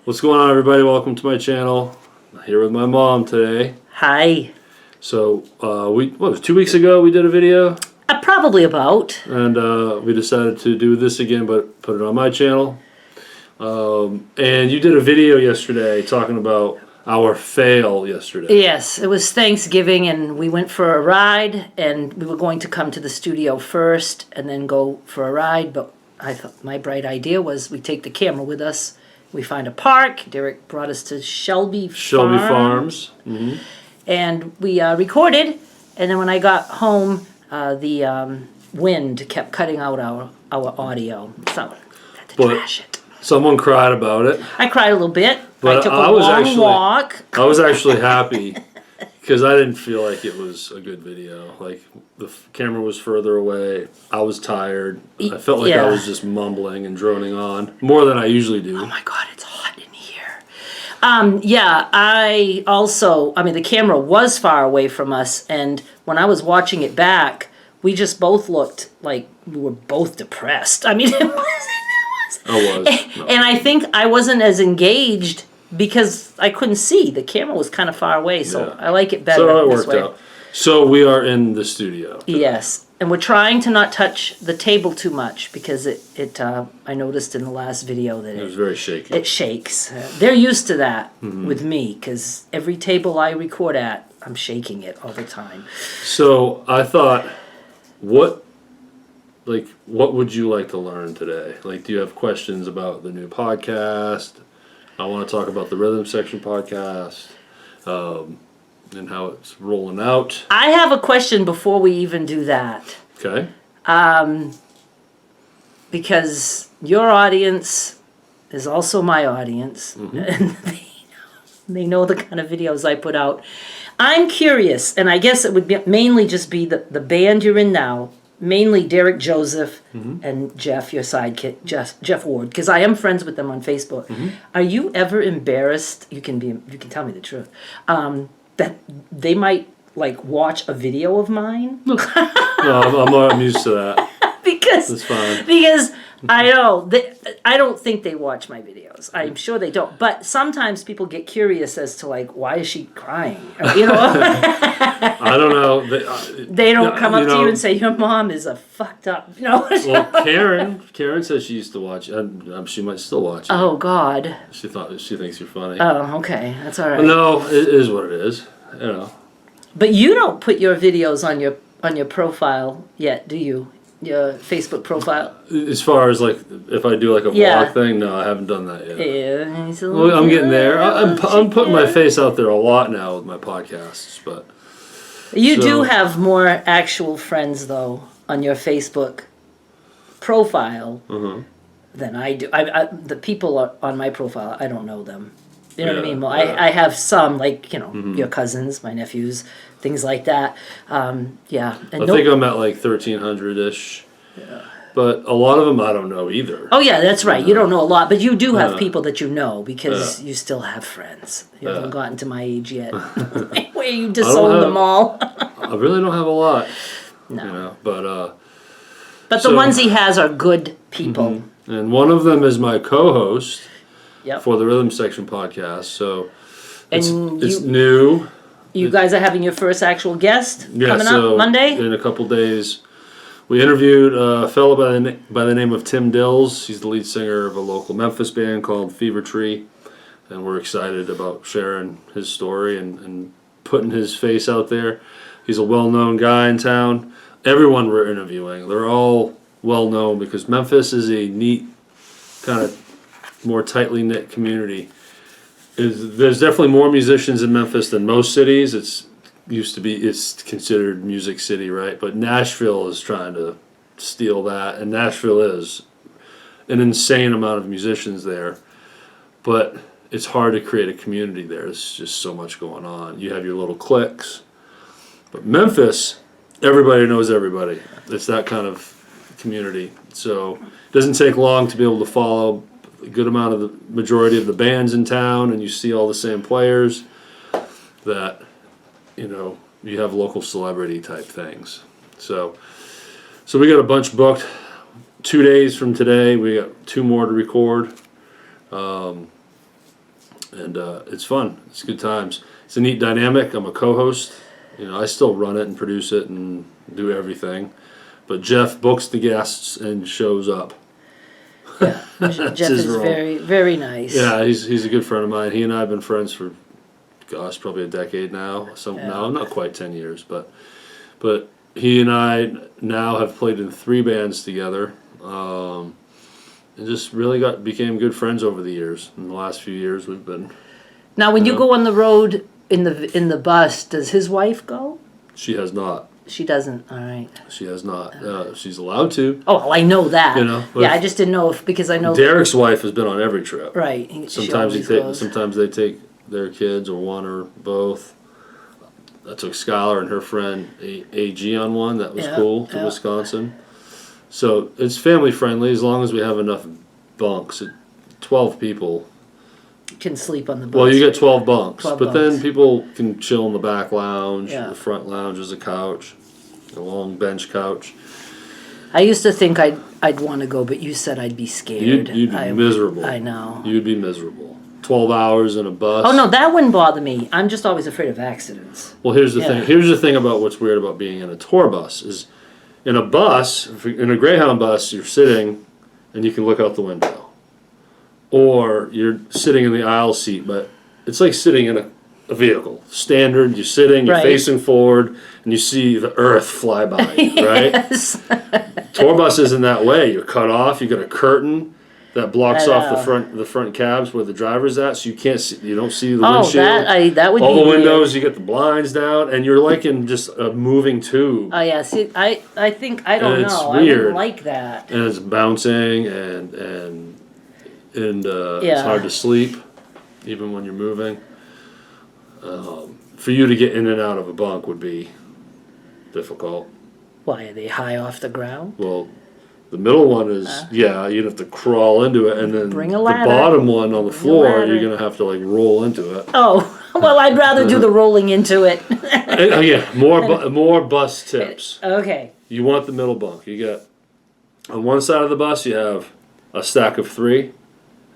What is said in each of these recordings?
What's going on, everybody? Welcome to my channel. I'm here with my mom today. Hi. So, what was it, 2 weeks ago we did a video? Probably about. And we decided to do this again, but put it on my channel. And you did a video yesterday talking about our fail yesterday. Yes, it was Thanksgiving and we went for a ride and we were going to come to the studio first and then go for a ride, but I thought my bright idea was we take the camera with us. We find a park. Derek brought us to Shelby Farms. Mm-hmm. And we recorded, and then when I got home, the wind kept cutting out our audio, so I had to trash it. Someone cried about it. I cried a little bit. But I took a long walk. I was actually happy because I didn't feel like it was a good video. Like, the camera was further away. I was tired. I felt like I was just mumbling and droning on more than I usually do. Oh my God, it's hot in here. The camera was far away from us, and when I was watching it back, we just both looked like we were both depressed. I mean, it was. I was. No. And I think I wasn't as engaged because I couldn't see. The camera was kind of far away, so I like it better so it this worked way. out. So we are in the studio today. Yes, and we're trying to not touch the table too much because I noticed in the last video that it was very shaky. It shakes. They're used to that with me because every table I record at, I'm shaking it all the time. So I thought, what would you like to learn today? Like, do you have questions about the new podcast? I want to talk about the Rhythm Section podcast. And how it's rolling out. I have a question before we even do that. Okay. Because your audience is also my audience. Mm-hmm. And they know the kind of videos I put out. I'm curious, and I guess it would mainly just be the band you're in now. Mainly Derek Joseph and Jeff, your sidekick, Jeff Ward, because I am friends with them on Facebook. Mm-hmm. Are you ever embarrassed? You can tell me the truth. That they might watch a video of mine. No, I'm used to that. Because that's fine. Because I know I don't think they watch my videos. I'm sure they don't. But sometimes people get curious as to why is she crying? You know. I don't know. They don't come up to you and say your mom is a fucked up. No. Well, Karen says she used to watch. She might still watch. Oh God. She thinks you're funny. Oh, okay, that's all right. Well, no, it is what it is. You know. But you don't put your videos on your profile yet, do you? Your Facebook profile. As far as if I do a vlog thing, no, I haven't done that yet. Yeah, well, I'm getting there. I'm putting my face out there a lot now with my podcasts, but you do have more actual friends though on your Facebook profile than I do. The people on my profile, I don't know them. You know what I mean? Well, I have some your cousins, my nephews, things like that. And I think I'm at 1,300-ish. Yeah. But a lot of them I don't know either. Oh yeah, that's right. You don't know a lot, but you do have people that you know because you still have friends. You haven't gotten to my age yet, where you disown them all. I really don't have a lot. No. But the ones he has are good people. And one of them is my co-host. Yep. For the Rhythm Section podcast, so it's new. You guys are having your first actual guest coming up Monday? In a couple days. We interviewed a fellow by the name of Tim Dills. He's the lead singer of a local Memphis band called Fever Tree, and we're excited about sharing his story and putting his face out there. He's a well-known guy in town. Everyone we're interviewing, they're all well-known because Memphis is a neat kind of more tightly knit community. There's definitely more musicians in Memphis than most cities. It's considered Music City, right? But Nashville is trying to steal that, and Nashville is an insane amount of musicians there. But it's hard to create a community there. There's just so much going on. You have your little cliques. But Memphis, everybody knows everybody. It's that kind of community. So it doesn't take long to be able to follow a good amount of the majority of the bands in town, and you see all the same players that, you have local celebrity type things. So we got a bunch booked. 2 days from today, we got 2 more to record. And it's fun. It's good times. It's a neat dynamic. I'm a co-host. I still run it and produce it and do everything. But Jeff books the guests and shows up. Yeah, Jeff is role. very, very nice. Yeah, he's a good friend of mine. He and I have been friends for, gosh, probably a decade now. No, not quite 10 years, but he and I now have played in 3 bands together, and just really became good friends over the years. In the last few years, we've been. Now, when you go on the road in the bus, does his wife go? She has not. She doesn't. All right. She has not. She's allowed to. Oh, well, I know that. Yeah, I just didn't know because I know Derek's wife has been on every trip. Right. Sometimes they take their kids or one or both. I took Skylar and her friend AG on one. That was cool to Wisconsin. So it's family friendly as long as we have enough bunks. 12 people can sleep on the bus. Well, you get 12 bunks, 12 but bunks. then people can chill in the back lounge. Yeah. The front lounge is a couch, a long bench couch. I used to think I'd want to go, but you said I'd be scared. You'd be miserable. I know. You'd be miserable. 12 hours in a bus. Oh no, that wouldn't bother me. I'm just always afraid of accidents. Well, here's the thing. Here's the thing about what's weird about being in a tour bus is, in a bus, in a Greyhound bus, you're sitting and you can look out the window. Or you're sitting in the aisle seat, but it's like sitting in a vehicle. Standard, you're sitting, you're facing forward, and you see the earth fly by, right? Yes. Tour bus isn't that way. You're cut off, you got a curtain that blocks off the front cabs where the driver's at, so you can't see, you don't see the windshield. That would all be the windows, weird. you get the blinds down, and you're like in just a moving tube. Oh yeah, see, I think I don't And it's know. weird. I wouldn't like that. And it's bouncing and it's hard to sleep, even when you're moving. For you to get in and out of a bunk would be difficult. Why, are they high off the ground? Well, the middle one is, you'd have to crawl into it, and then Bring a the ladder. bottom one on the floor, ladder. you're going to have to like roll into it. Oh, well, I'd rather do the rolling into it. More bus tips. Okay. You want the middle bunk. You got, on one side of the bus, you have a stack of 3.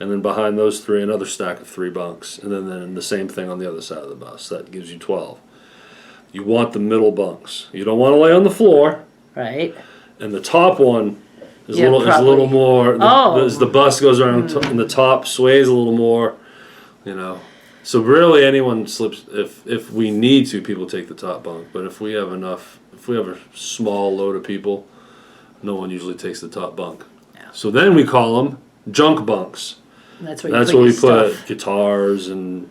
And then behind those 3, another stack of 3 bunks. And then the same thing on the other side of the bus. That gives you 12. You want the middle bunks. You don't want to lay on the floor. Right. And the top one is a little more. As the bus goes around and the top sways a little more, So really anyone slips, if we need to, people take the top bunk. But if we have a small load of people, no one usually takes the top bunk. Yeah. So then we call them junk bunks. That's where we stuff. put guitars and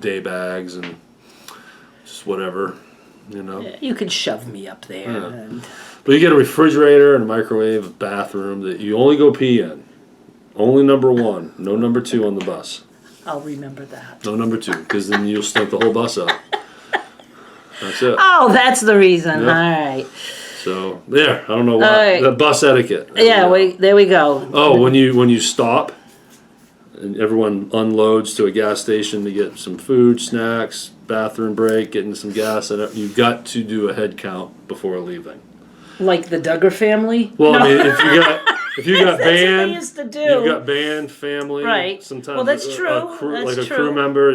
day bags and just whatever, Yeah, you could shove me up there. Yeah. And But you get a refrigerator and a microwave, a bathroom that you only go pee in. Only number 1, no number 2 on the bus. I'll remember that. No number 2, because then you'll stink the whole bus up. That's it. Oh, that's the reason. Yep. All right. So there, I don't know why. The bus etiquette. Yeah, there we go. Oh, when you stop. And everyone unloads to a gas station to get some food, snacks, bathroom break, getting some gas, and you've got to do a head count before leaving. Like the Duggar family? Well, No. I mean, if you got That's band, what they used to do. you've got band, family, Right. Sometimes Well, that's a true. crew, That's like a true. crew member.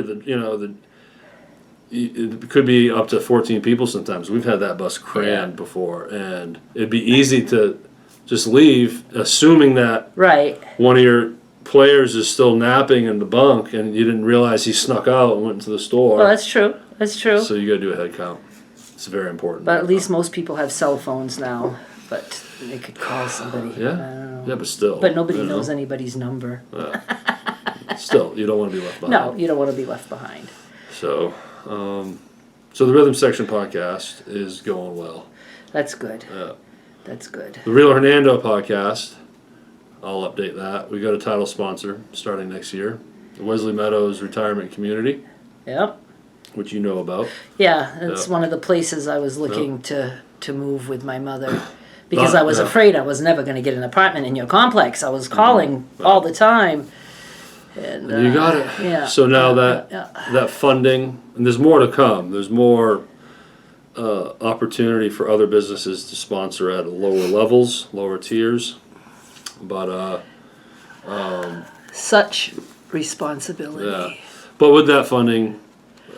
It could be up to 14 people sometimes. We've had that bus crammed before, and it'd be easy to just leave, assuming that Right. one of your players is still napping in the bunk, and you didn't realize he snuck out and went into the store. Well, that's true. That's true. So you got to do a head count. It's very important. But at least most people have cell phones now. But they could call somebody. I don't know. Yeah, but still. But nobody knows anybody's number. Still, you don't want to be left behind. No, you don't want to be left behind. So, so the Rhythm Section podcast is going well. That's good. Yeah. That's good. The Real Hernando podcast, I'll update that. We got a title sponsor starting next year. The Wesley Meadows Retirement Community, Yep. which you know about. Yeah, it's one of the places I was looking to move with my mother. Because I was afraid I was never going to get an apartment in your complex. I was calling all the time. And you got it. Yeah. So now that funding, and there's more to come. There's more opportunity for other businesses to sponsor at lower levels, lower tiers. But such responsibility. yeah, But with that funding,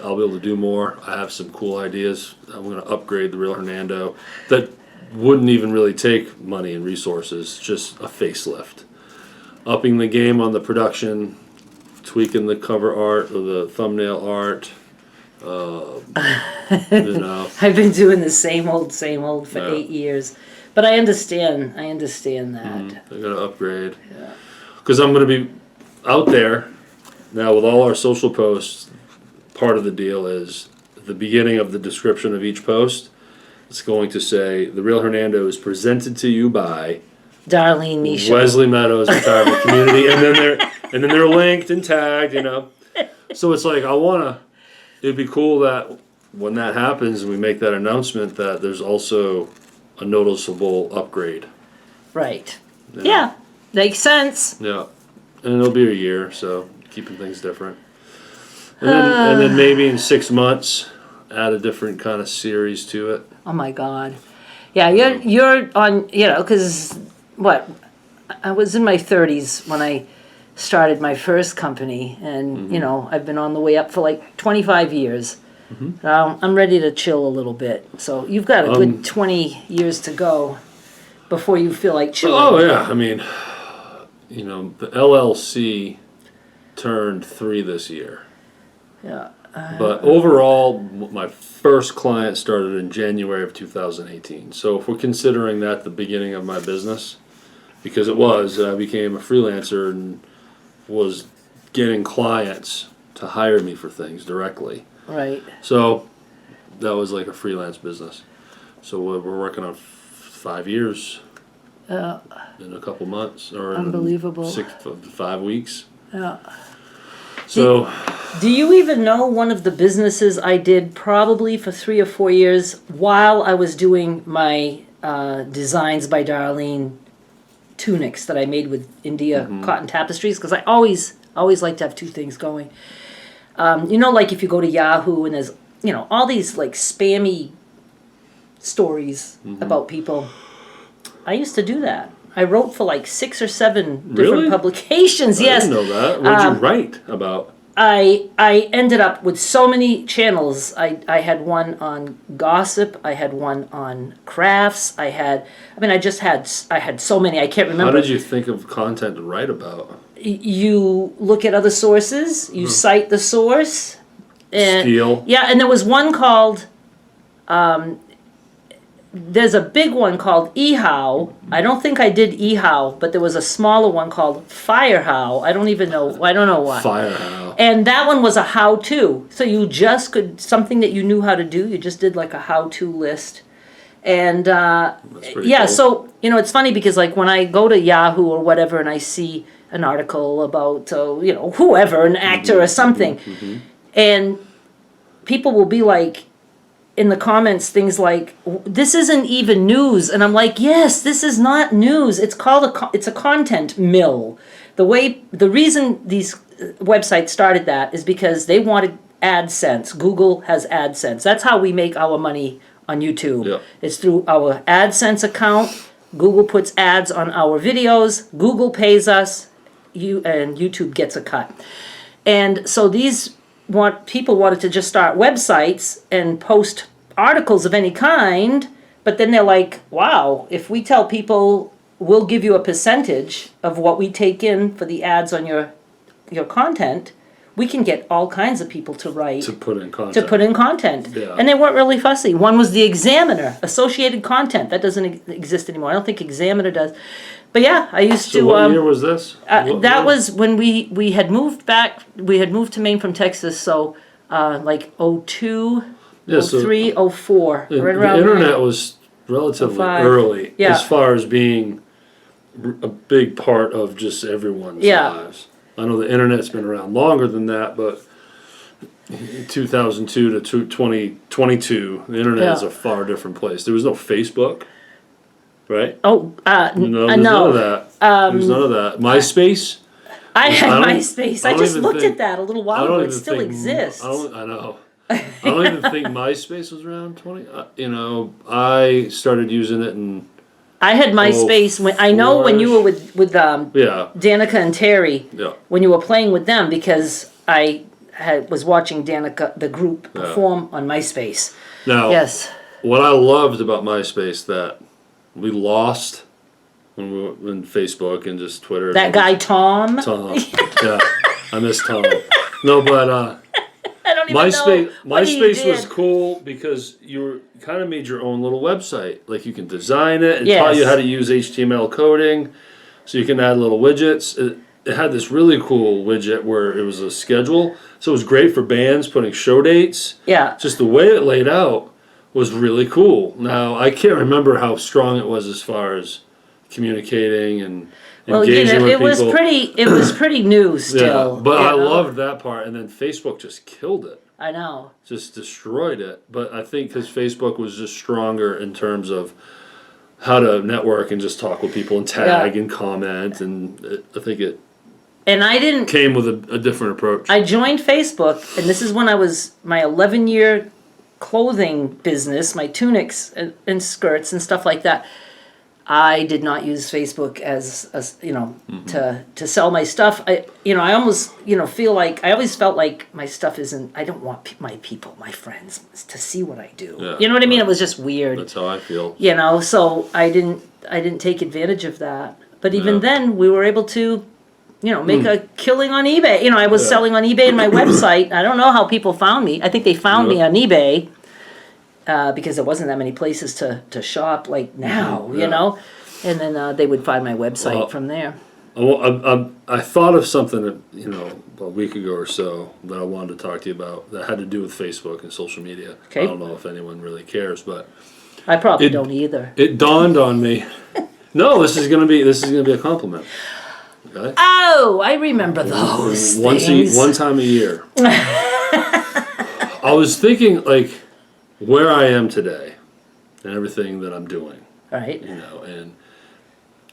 I'll be able to do more. I have some cool ideas. I'm going to upgrade the Real Hernando that wouldn't even really take money and resources, just a facelift. Upping the game on the production, tweaking the cover art or the thumbnail art. You know. I've been doing the same old for Yeah. 8 years. But I understand that. They're going to upgrade. Because I'm going to be out there now with all our social posts. Part of the deal is at the beginning of the description of each post, it's going to say, The Real Hernando is presented to you by Darlene Misha. Wesley Meadows Retirement Community. And then they're linked and tagged, you know. So it's like, it'd be cool that when that happens and we make that announcement that there's also a noticeable upgrade. Right. You know? Yeah. Makes sense. Yeah. And it'll be a year, so keeping things different. And then maybe in 6 months, add a different kind of series to it. Oh my God. Yeah, you're on, because I was in my 30s when I started my first company, and I've been on the way up for like 25 years. Now I'm ready to chill a little bit. So you've got a good 20 years to go before you feel like chilling. Oh yeah, I mean, the LLC turned 3 this year. Yeah. But overall, my first client started in January of 2018. So if we're considering that the beginning of my business, because it was, I became a freelancer and was getting clients to hire me for things directly. Right. So that was like a freelance business. So we're working on 5 years in a couple months, or Unbelievable. 6 to 5 weeks. Yeah. So, Do you even know one of the businesses I did probably for 3 or 4 years while I was doing my Designs by Darlene tunics that I made with India cotton tapestries? Because I always like to have 2 things going. Like if you go to Yahoo and there's, all these like spammy stories about people. I used to do that. I wrote for like 6 or 7 different publications. Yes. I didn't know that. What did you write about? I ended up with so many channels. I had one on gossip. I had one on crafts. I had so many. I can't remember. How did you think of content to write about? You look at other sources. You cite the source. And, Steal. Yeah, and there was one called. There's a big one called Ehow. I don't think I did Ehow, but there was a smaller one called Firehow. I don't know what. Firehow. And that one was a how-to. So you just something that you knew how to do, you just did like a how-to list. And cool. So, it's funny because like when I go to Yahoo or whatever and I see an article about, whoever, an actor or something, and people will be like, in the comments, things like, this isn't even news. And I'm like, yes, this is not news. It's called it's a content mill. The reason these websites started that is because they wanted AdSense. Google has AdSense. That's how we make our money on YouTube. Yeah. It's through our AdSense account. Google puts ads on our videos. Google pays us, and YouTube gets a cut. And so people wanted to just start websites and post articles of any kind, but then they're like, wow, if we tell people we'll give you a percentage of what we take in for the ads on your content, we can get all kinds of people to write. To put in content. Yeah. And they weren't really fussy. One was the Examiner, Associated Content. That doesn't exist anymore. I don't think Examiner does. But yeah, I used to. So what year was this? That was when we had moved back. We had moved to Maine from Texas, so like 02, 03, 04. The Right around internet there. was relatively 05. early Yeah. as far as being a big part of just everyone's lives. I know the internet's been around longer than that, but 2002 to 2022, the internet is a far different place. There was no Facebook, right? Oh, No, there's none of that. There's none of that. MySpace? I had I don't- MySpace. I I don't just even looked think- at that a little I while don't ago. It even still think- exists. I know. I don't even think MySpace was around 20. I started using it in. I had MySpace when I know when you were with Yeah. Danica and Terry. Yeah. When you were playing with them, because I was watching Danica, the group, perform on MySpace. Now, Yes. what I loved about MySpace that we lost when we were in Facebook and just Twitter. That guy Tom. Tom. Yeah, I miss Tom. No, but I don't even MySpace. know what he MySpace was did. cool because you kind of made your own little website. Like you can design it and Yes. taught you how to use HTML coding, so you can add little widgets. It had this really cool widget where it was a schedule, so it was great for bands putting show dates. Yeah. Just the way it laid out was really cool. Now I can't remember how strong it was as far as communicating and Well, engaging with it people. was pretty new still. Yeah, but I you know? loved that part, and then Facebook just killed it, I know. just destroyed it. But I think because Facebook was just stronger in terms of how to network and just talk with people and tag and comment, and I think it And I didn't. came with a different approach. I joined Facebook, and this is when I was my 11-year clothing business, my tunics and skirts and stuff like that. I did not use Facebook as to sell my stuff. I almost feel like I always felt like my stuff isn't. I don't want my friends to see what I do. Yeah, you know what I mean? right. It was just weird. That's how I feel. So I didn't take advantage of that. But even Yeah. then, we were able to, make a killing on eBay. I was selling on eBay and my website. I don't know how people found me. I think they found me on eBay because there wasn't that many places to shop like now, And then they would find my website from there. I thought of something, a week ago or so that I wanted to talk to you about that had to do with Facebook and social media. Okay. I don't know if anyone really cares, but I probably don't either. it dawned on me. No, this is gonna be a compliment. Okay. Oh, I remember those things. One time a year. I was thinking like where I am today and everything that I'm doing, Right. and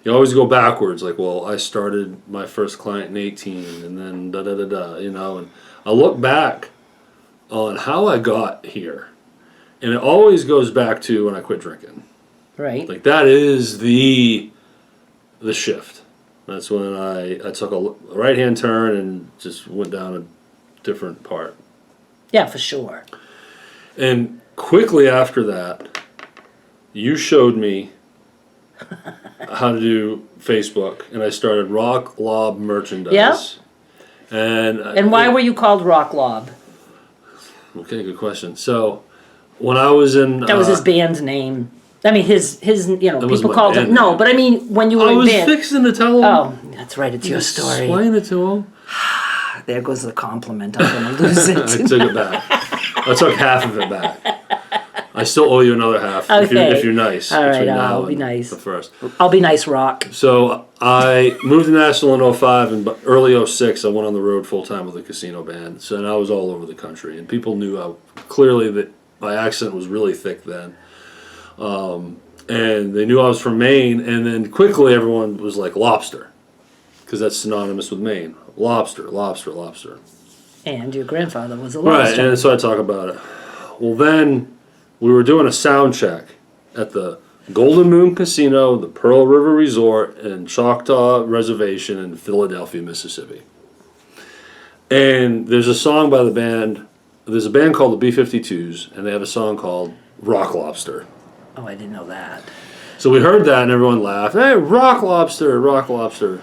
you always go backwards. Like, well, I started my first client in 18, and then and I look back on how I got here, and it always goes back to when I quit drinking. Right. Like that is the shift. That's when I took a right-hand turn and just went down a different part. Yeah, for sure. And quickly after that, you showed me how to do Facebook, and I started Rock Lob merchandise. Yeah. And why were you called Rock Lob? Okay, good question. So when I was in That was his band's name. I mean, his wasn't people my called him. band No, name. but I mean, when you were I in was band. fixing to tell him. Oh, that's right. It's your story. Explain it to him. There goes the compliment. I'm going to lose I it. took it back. I took half of it back. I still owe you another half Okay. if you're nice. All right, between now I'll be and nice. The first. I'll be nice, Rock. So I moved to Nashville in 05, and early 06 I went on the road full time with a casino band. So and I was all over the country, and people knew clearly that my accent was really thick then. And they knew I was from Maine, and then quickly everyone was like lobster, because that's synonymous with Maine. Lobster, lobster, lobster. And your grandfather was a Right, lobster. and so I talk about it. Well, then we were doing a sound check at the Golden Moon Casino, the Pearl River Resort, and Choctaw Reservation in Philadelphia, Mississippi. And there's a song by the band. There's a band called the B-52s, and they have a song called Rock Lobster. Oh, I didn't know that. So we heard that, and everyone laughed. Hey, Rock Lobster, Rock Lobster.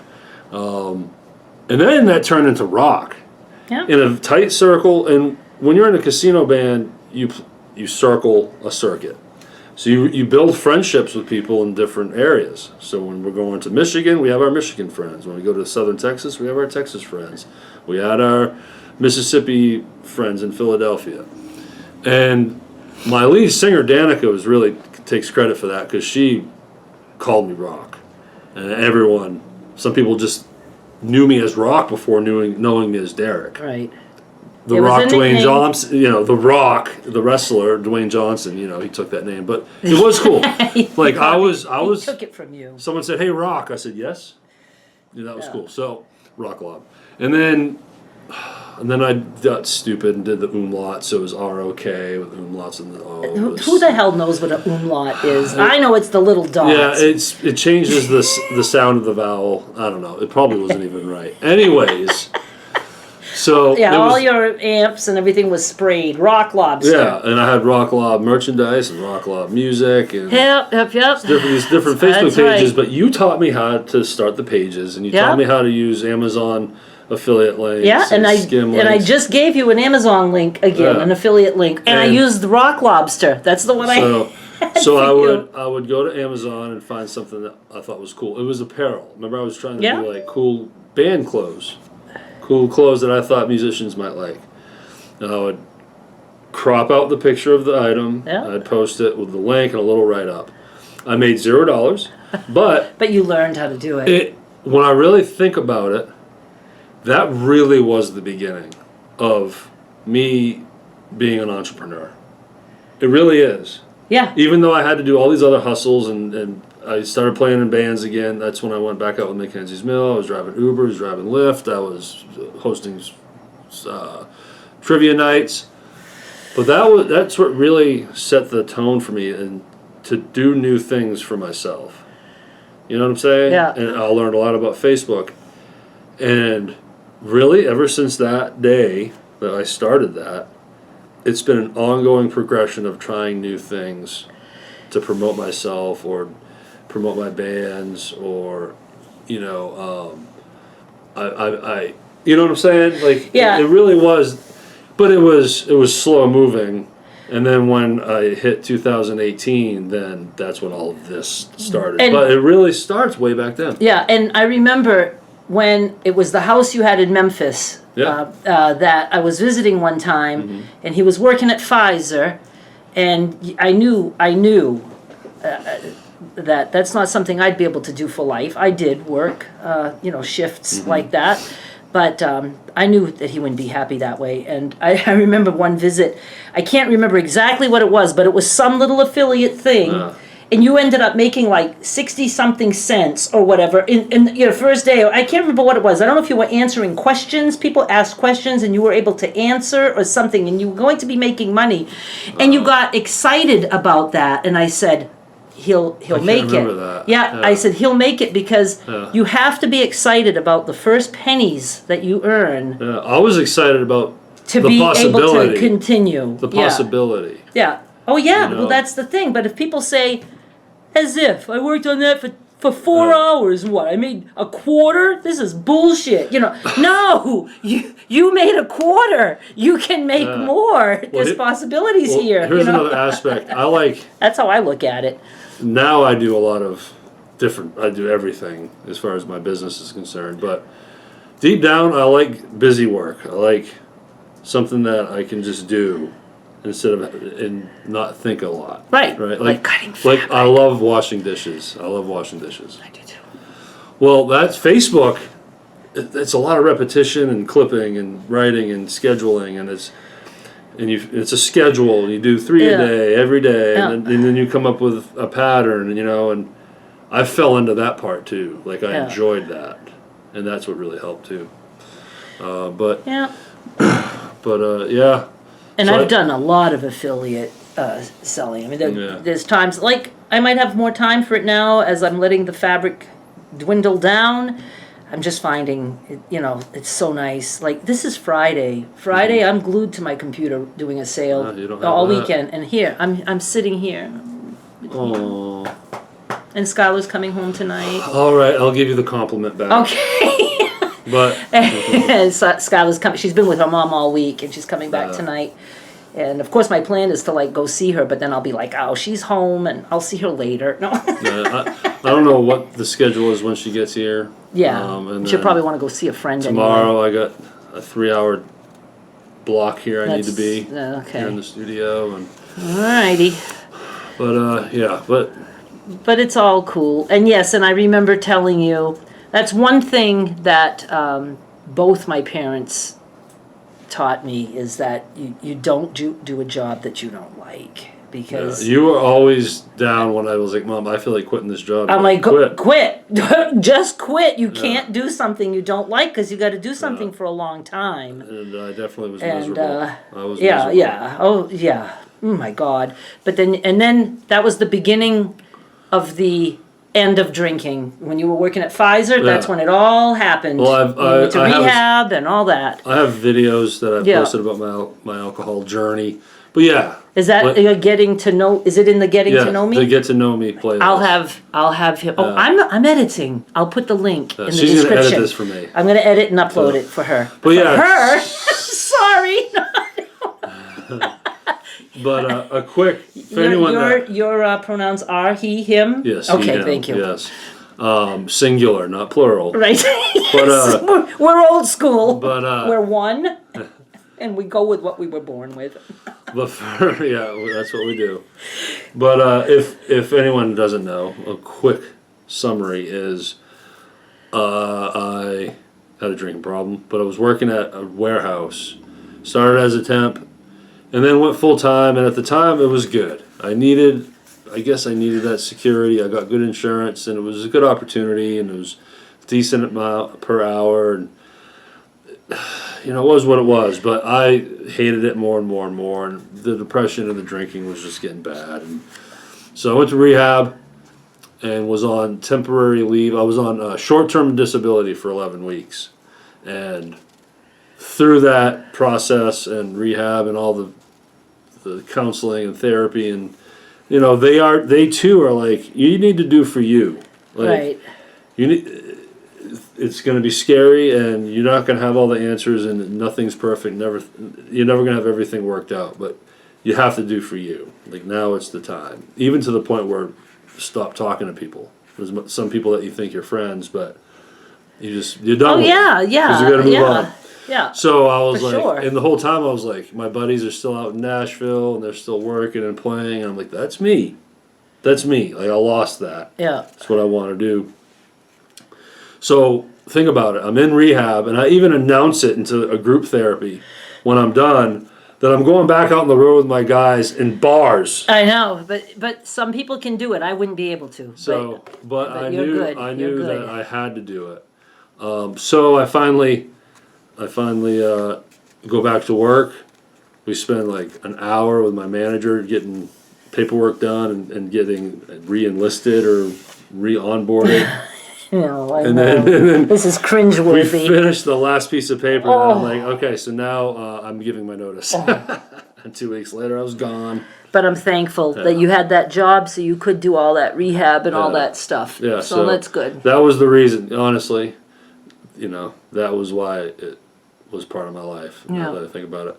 And then that turned into rock. Yeah. In a tight circle, and when you're in a casino band, you circle a circuit. So you build friendships with people in different areas. So when we're going to Michigan, we have our Michigan friends. When we go to Southern Texas, we have our Texas friends. We had our Mississippi friends in Philadelphia. And my lead singer, Danica, takes credit for that because she called me Rock. And some people just knew me as Rock before knowing me as Derek. Right. The It was Rock, a Dwayne nickname. Johnson, The Rock, the wrestler, Dwayne Johnson, he took that name. But it was cool. Like, I was, He took it from you. someone said, hey, Rock. I said, yes. That was cool. So, Rock Lob. And then I got stupid and did the umlaut, so it was R-O-K with umlauts and the O. Who the hell knows what an umlaut is? I know it's the little dots. Yeah, it changes the sound of the vowel. I don't know. It probably wasn't even right. Anyways, So Yeah, it was, all your amps and everything was sprayed. Rock Lobster. yeah, and I had Rock Lob merchandise and Rock Lob music and Yep. these different Facebook That's pages. right. But you taught me how to start the pages, and you Yeah. taught me how to use Amazon affiliate links. Yeah, and skim I links. just gave you an Amazon link again, Yeah. an affiliate link, and I And- used the Rock Lobster. That's the one So, I. so I for would you. I would go to Amazon and find something that I thought was cool. It was apparel. Remember, I was trying to Yeah. do like cool band clothes, cool clothes that I thought musicians might like. And I would crop out the picture of the item. Yeah. I'd post it with the link and a little write up. I made $0, but But you learned how to do it. when I really think about it, that really was the beginning of me being an entrepreneur. It really is. Yeah. Even though I had to do all these other hustles and I started playing in bands again, that's when I went back out with Mackenzie's Mill. I was driving Uber, I was driving Lyft, I was hosting trivia nights. But that's what really set the tone for me, and to do new things for myself. You know what I'm saying? Yeah. And I learned a lot about Facebook. And really, ever since that day that I started that, it's been an ongoing progression of trying new things to promote myself or promote my bands, or you know, I you know what I'm saying? Like, Yeah. it really was, but it was slow moving. And then when I hit 2018, then that's when all of this started. And- but it really starts way back then. Yeah, and I remember when it was the house you had in Memphis. Yeah. That I was visiting one time, and he was working at Pfizer, and I knew that that's not something I'd be able to do for life. I did work, shifts like that, but I knew that he wouldn't be happy that way. And I remember one visit, I can't remember exactly what it was, but it was some little affiliate thing. And you ended up making like 60-something cents or whatever in your first day. I can't remember what it was. I don't know if you were answering questions. People asked questions and you were able to answer or something, and you were going to be making money. And you got excited about that. And I said, he'll make it. remember that. Yeah, Yeah. I said, he'll make it, because Yeah. you have to be excited about the first pennies that you earn Yeah, I was excited about to the be able possibility. to continue. The Yeah. possibility. Yeah. Oh, yeah. You know? Well, that's the thing. But if people say, as if I worked on that for 4 hours, and what, I made a quarter? This is bullshit. No, you made a quarter. You can make more. There's possibilities Well, here. here's another aspect. That's how I look at it. Now I do a lot of I do everything as far as my business is concerned. But deep down, I like busy work. I like something that I can just do instead of and not think a lot. Right. Right. Like cutting Like fabric. I love washing dishes. I love washing dishes. I do too. Well, that's Facebook. It's a lot of repetition and clipping and writing and scheduling, and it's a schedule. And you do 3 Yeah. a day every day, Yeah. and then you come up with a pattern. And I fell into that part too. Like I Yeah. enjoyed that, and that's what really helped too. Yeah. But yeah. And So I've done a lot of affiliate selling. I mean, Yeah. there's times, like, I might have more time for it now as I'm letting the fabric dwindle down. I'm just finding, it's so nice. Like, this is Friday. Friday, I'm glued to my computer doing a sale You don't have all that. weekend. And here, I'm sitting here. Oh. And Skylar's coming home tonight. All right, I'll give you the compliment back. Okay. But And Skylar's coming. She's been with her mom all week, and she's coming back Yeah. tonight. And of course, my plan is to go see her, but then I'll be like, oh, she's home, and I'll see her later. No. I don't know what the schedule is when she gets here. Yeah. And She'll then probably want to go see a friend tomorrow I got a 3-hour block here I need to be Okay. here in the studio, and Alrighty. But it's all cool. And yes, and I remember telling you, that's one thing that both my parents taught me, is that you don't do a job that you don't like. Because you were always down when I was like, Mom, I feel like quitting this job. I'm like, quit. quit. Just quit. You can't do something you don't like, because you got to do something for a long time. And I definitely was And miserable. I was yeah, miserable. yeah. Oh, yeah. Oh my God. But then that was the beginning of the end of drinking. When you were working at Pfizer, that's Yeah. when it all happened. Well, you went to I have- rehab and all that. I have videos that I've Yeah. posted about my alcohol journey. But yeah. Is that But- getting to know? Is it in the getting yeah, to know me? the Get to Know Me playlist. I'll have him. Oh, I'm editing. I'll put the link in the She's gonna description. edit this for me. I'm gonna edit and upload it for her. But yeah. Her. Sorry. But a quick, for anyone that... Your pronouns are he, him. Yes. Okay. he, him, Thank you. Yes. Singular, not plural. Right. But, Yes, we're old school. But we're one, and we go with what we were born with. But yeah, that's what we do. But if anyone doesn't know, a quick summary is I had a drinking problem, but I was working at a warehouse. Started as a temp, and then went full time. And at the time, it was good. I guess I needed that security. I got good insurance, and it was a good opportunity, and it was decent amount per hour, and it was what it was. But I hated it more and more and more, and the depression and the drinking was just getting bad. And so I went to rehab and was on temporary leave. I was on short-term disability for 11 weeks, and through that process and rehab and all the counseling and therapy, and they too are like, you need to do for you. Like, Right. you need. It's going to be scary, and you're not going to have all the answers, and nothing's perfect. You're never going to have everything worked out, but you have to do for you. Like, now it's the time. Even to the point where stop talking to people. There's some people that you think you're friends, but you're done. Oh with yeah, them, yeah, 'cause you got to move on. yeah. So I was For like, sure. and the whole time I was like, my buddies are still out in Nashville, and they're still working and playing, and I'm like, that's me. That's me. Like, I lost that. Yeah. That's what I want to do. So think about it. I'm in rehab, and I even announce it into a group therapy when I'm done that I'm going back out on the road with my guys in bars. I know, but some people can do it. I wouldn't be able to. So, but I you're knew good. I You're knew good. that I had to do it. So I finally go back to work. We spend like an hour with my manager getting paperwork done and getting re-enlisted or re-onboarded. I know. And then This is we cringeworthy. finished the last piece of paper, and I'm like, okay, so now I'm giving my notice. And 2 weeks later, I was gone. But I'm thankful that you had that job, so you could do all that rehab and all Yeah. that stuff. Yeah, So that's good. That was the reason, honestly. That was why it was part of my life. Yeah. Now that I think about it,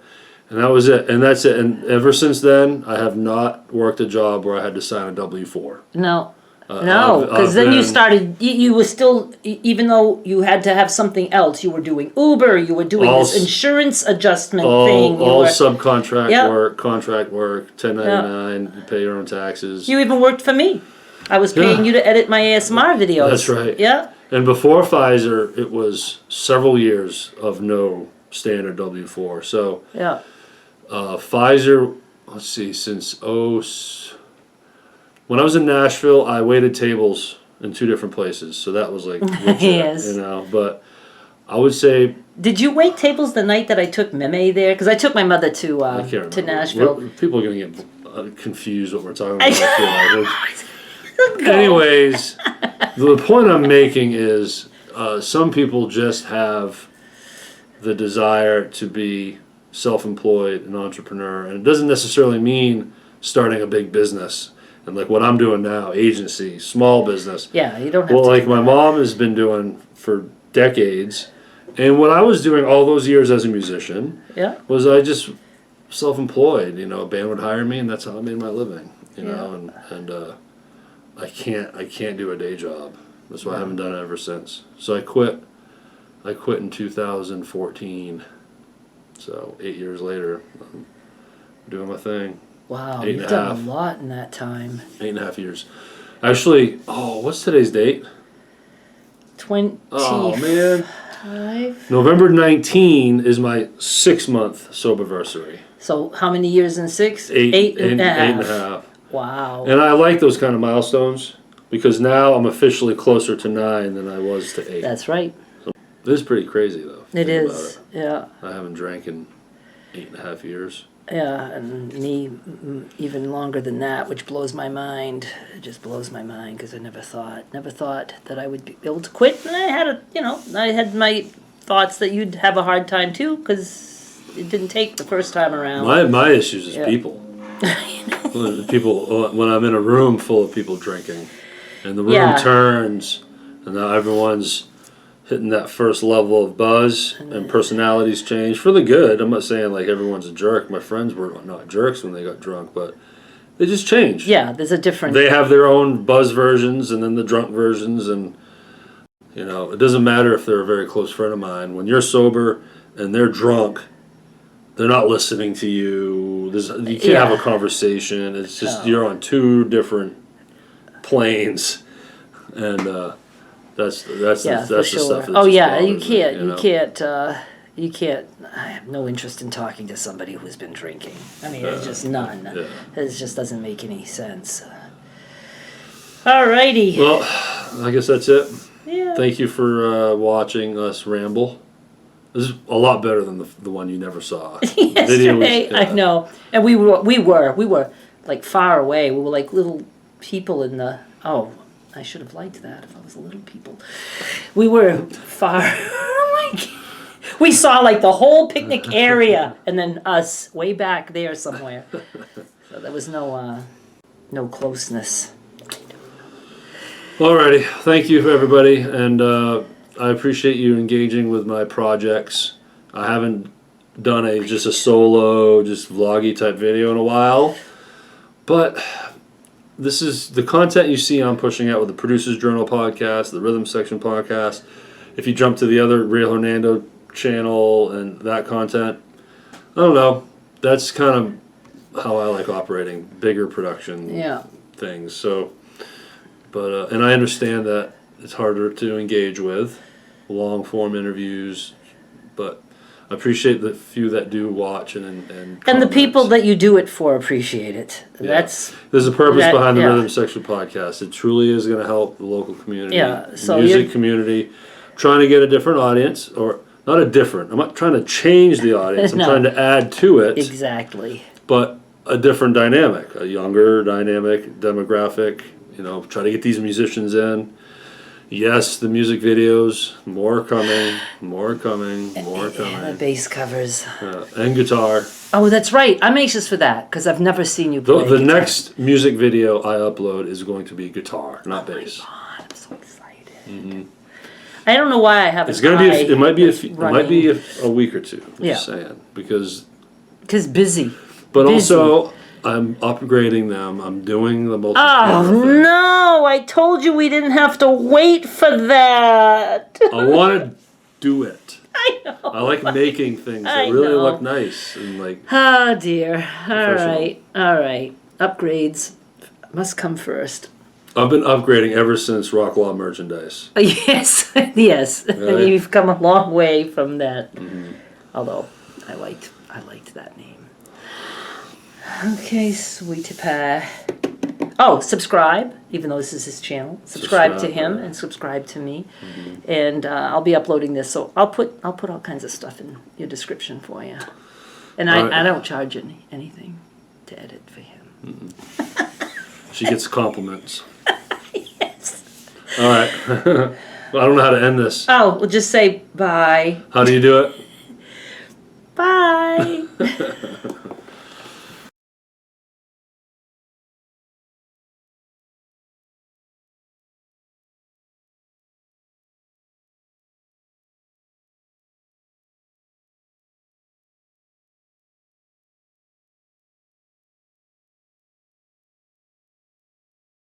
and that was it, and that's it. And ever since then, I have not worked a job where I had to sign a W-4. No. I've- Because I've then you been- started, you were still, even though you had to have something else, you were doing Uber, you were doing All this s- insurance adjustment thing. All You, subcontract Yeah. work, contract work, 1099. You pay your own taxes. you even worked for me. I was paying you to edit my ASMR videos. That's right. Yeah. And before Pfizer, it was several years of no standard W-4. So Yeah. Pfizer, let's see, when I was in Nashville, I waited tables in 2 different places. So that was like legit, Yes. But I would say, Did you wait tables the night that I took Meme there? Because I took my mother to I can't remember. Nashville. People are going to get confused what we're talking about. I feel like. Anyways, the point I'm making is some people just have the desire to be self-employed, an entrepreneur, and it doesn't necessarily mean starting a big business. And like what I'm doing now, agency, small business. Yeah, you don't have Well, to. like my mom has been doing for decades, and what I was doing all those years as a musician Yeah. was I just self-employed. A band would hire me, and that's how I made my living. And I can't do a day job. That's why I haven't done it ever since. So I quit. I quit in 2014. So 8 years later, I'm doing my thing. Wow, 8 and you've a done half. a lot in that time. 8.5 years. Actually, what's today's date? 25. Oh man, November 19 is my 6-month soberversary. So how many years in 6? Eight and a half. 8.5. Wow. And I like those kind of milestones because now I'm officially closer to 9 than I was to 8. That's right. This is pretty crazy though. It Think about is. Yeah. I haven't drank in 8.5 years. Yeah, and me even longer than that, which blows my mind. It just blows my mind because I never thought that I would be able to quit. And I had my thoughts that you'd have a hard time too because it didn't take the first time around. My issues is people. When I'm in a room full of people drinking, and the room turns, and now everyone's hitting that first level of buzz, and personalities change for the good. I'm not saying like everyone's a jerk. My friends were not jerks when they got drunk, but they just changed. Yeah, there's a difference. They have their own buzz versions and then the drunk versions, and it doesn't matter if they're a very close friend of mine. When you're sober and they're drunk, they're not listening to you. You can't have a conversation. It's just you're on two different planes, and that's the stuff. Oh yeah, you can't. I have no interest in talking to somebody who's been drinking. I mean, it's just none. Yeah. It just doesn't make any sense. Alrighty. Well, I guess that's it. Yeah. Thank you for watching us ramble. This is a lot better than the one you never saw. Yesterday, I know, and we were like far away. We were like little people in the. Oh, I should have liked that if I was a little people. We were far. We saw like the whole picnic area, and then us way back there somewhere. So there was no closeness. Alrighty, thank you everybody, and I appreciate you engaging with my projects. I haven't done just a solo, just vloggy type video in a while, but this is the content you see I'm pushing out with the Producers Journal podcast, the Rhythm Section podcast. If you jump to the other Real Hernando channel and that content, I don't know, that's kind of how I like operating bigger production things. So, but and I understand that it's harder to engage with long form interviews, but I appreciate the few that do watch and the people that you do it for appreciate it. Yeah. There's a purpose behind the Rhythm Section podcast. It truly is going to help the local community, music community, trying to get a different audience, or not a different. I'm not trying to change the audience. I'm trying to add to it. Exactly. But a different dynamic, a younger dynamic demographic. Try to get these musicians in. Yes, the music videos, more coming. And the bass covers. And guitar. Oh, that's right. I'm anxious for that because I've never seen you play The next music video I upload is going to be guitar, not bass. Oh my God, I'm so excited. Mm-hmm. I don't know why I haven't. It's gonna be. It might be a week or two. I'm just saying because busy. But also, I'm upgrading them. I'm doing the multi. Oh no! I told you we didn't have to wait for that. I want to do it. I know. I like making things that really look nice and like. Oh dear! All right. Upgrades must come first. I've been upgrading ever since Rock Lob merchandise. Yes. Really? You've come a long way from that. Mm-hmm. Although I liked that name. Okay, sweetie pie. Oh, subscribe, even though this is his channel. Subscribe to him and subscribe to me. Mm-hmm. And I'll be uploading this, so I'll put all kinds of stuff in your description for you. And I don't charge anything to edit for him. Mm-hmm. She gets compliments. Yes. All right. Well, I don't know how to end this. Oh, we'll just say bye. How do you do it? Bye.